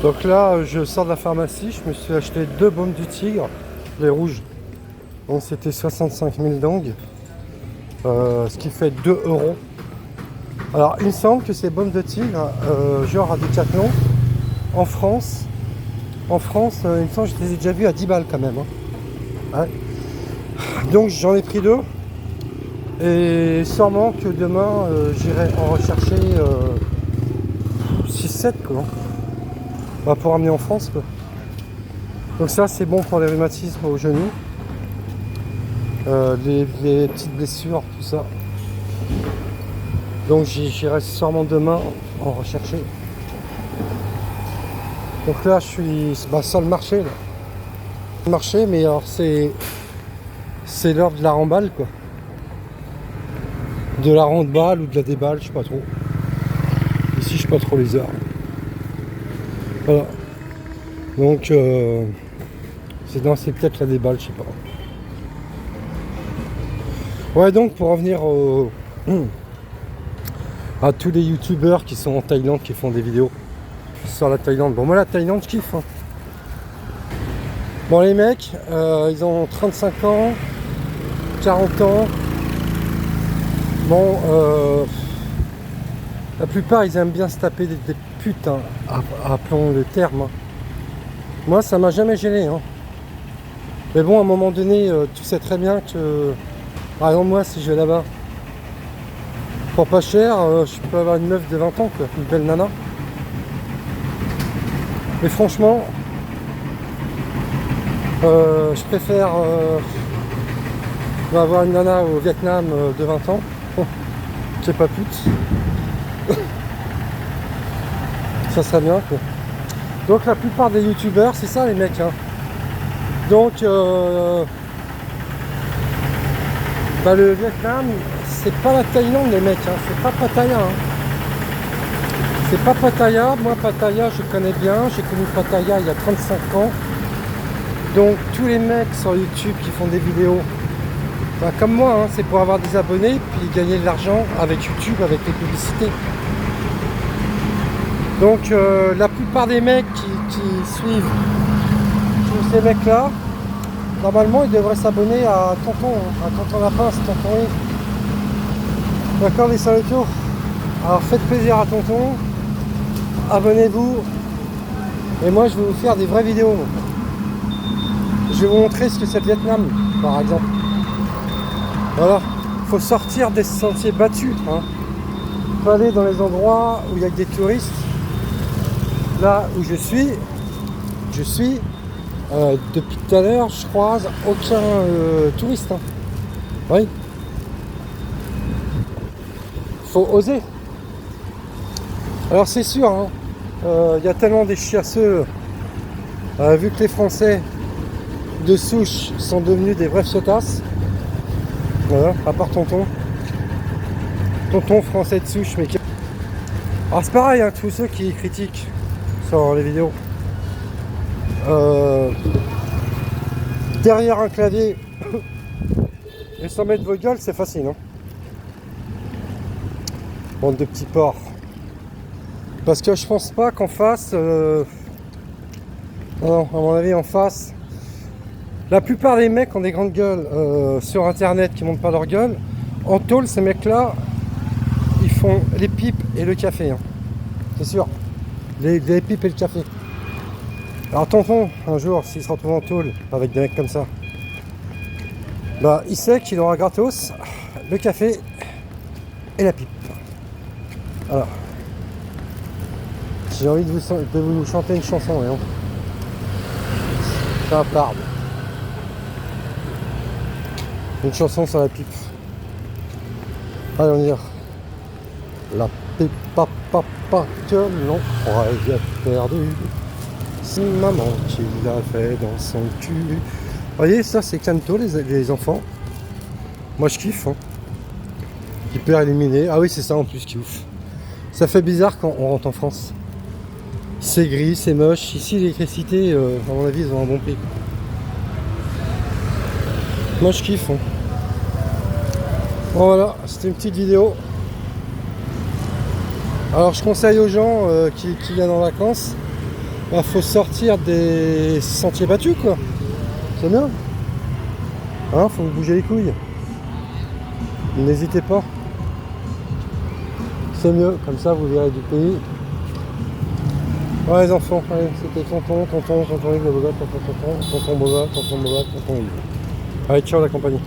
Donc là, je sors de la pharmacie, je me suis acheté 2 baumes du tigre, les rouges. Donc c'était 65 000 dong, ce qui fait 2 euros. Alors il me semble que ces baumes de tigre, genre à Decathlon, en France, il me semble que je les ai déjà vus à 10 balles quand même. Hein. Ouais. Donc j'en ai pris 2. Et sûrement que demain, j'irai en rechercher 6-7 quoi. Bah, pour ramener en France quoi. Donc ça c'est bon pour les rhumatismes aux genoux, les petites blessures, tout ça. Donc j'irai sûrement demain en rechercher. Donc là je suis sur le marché là. Le marché, mais alors c'est l'heure de la remballe quoi. De la ronde-balle ou de la déballe, je sais pas trop. Ici je sais pas trop les heures. Voilà. Donc c'est peut-être la déballe, je sais pas. Ouais, donc pour revenir à tous les youtubeurs qui sont en Thaïlande, qui font des vidéos sur la Thaïlande. Bon, moi la Thaïlande je kiffe. Hein. Bon, les mecs, ils ont 35 ans, 40 ans. Bon, la plupart ils aiment bien se taper des putes, hein, appelons le terme. Hein. Moi ça m'a jamais gêné. Hein. Mais bon, à un moment donné, tu sais très bien que, par exemple, moi si je vais là-bas, pour pas cher, je peux avoir une meuf de 20 ans, quoi, une belle nana. Mais franchement, je préfère avoir une nana au Vietnam de 20 ans, qui est pas pute. Ça serait bien quoi. Donc la plupart des youtubeurs, c'est ça les mecs. Hein. Donc le Vietnam, c'est pas la Thaïlande les mecs, hein. C'est pas Pattaya. Hein. C'est pas Pattaya. Moi Pattaya je connais bien, j'ai connu Pattaya il y a 35 ans. Donc tous les mecs sur YouTube qui font des vidéos, bah, comme moi, hein, c'est pour avoir des abonnés puis gagner de l'argent avec YouTube, avec les publicités. Donc la plupart des mecs qui suivent tous ces mecs là, normalement ils devraient s'abonner à Tonton, hein, à Tonton Lapin, c'est Tonton Yves. D'accord les salauds. Alors faites plaisir à Tonton, abonnez-vous, et moi je vais vous faire des vraies vidéos. Je vais vous montrer ce que c'est le Vietnam, par exemple. Voilà, il faut sortir des sentiers battus. Hein. Il faut aller dans les endroits où il y a des touristes. Là où je suis depuis tout à l'heure, je croise aucun touriste. Hein. Oui. Faut oser. Alors c'est sûr, hein, y a tellement des chiasseux, vu que les Français de souche sont devenus des vrais fiotasses. Voilà, à part Tonton. Tonton français de souche, mais... Alors c'est pareil, hein, tous ceux qui critiquent sur les vidéos. Derrière un clavier et sans mettre vos gueules, c'est facile. Hein. Bande de petits porcs. Parce que je pense pas qu'en face... Non, à mon avis, en face... La plupart des mecs ont des grandes gueules sur internet qui montrent pas leur gueule. En tôle, ces mecs-là, ils font les pipes et le café. Hein. C'est sûr. Les pipes et le café. Alors Tonton, un jour, s'il se retrouve en tôle avec des mecs comme ça, bah il sait qu'il aura gratos le café et la pipe. Alors, j'ai envie de vous chanter une chanson, voyons. C'est un parle. Une chanson sur la pipe. Allez, on y va. La pipe, papa, que l'on croyait perdu. C'est maman qui l'a fait dans son cul. Vous voyez, ça c'est Canto, les enfants. Moi je kiffe. Hein. Hyper éliminé. Ah oui, c'est ça en plus qui ouf. Ça fait bizarre quand on rentre en France. C'est gris, c'est moche. Ici, l'électricité, à mon avis, ils ont un bon prix. Moi je kiffe. Hein. Bon, voilà, c'était une petite vidéo. Alors je conseille aux gens qui viennent en vacances Bah, faut sortir des sentiers battus, quoi. C'est bien. Hein, faut vous bouger les couilles. N'hésitez pas. C'est mieux, comme ça vous verrez du pays. Ouais les enfants, allez, c'était tonton, Yves, le beau gars, tonton Boba, tonton Yves. Allez, ciao la compagnie.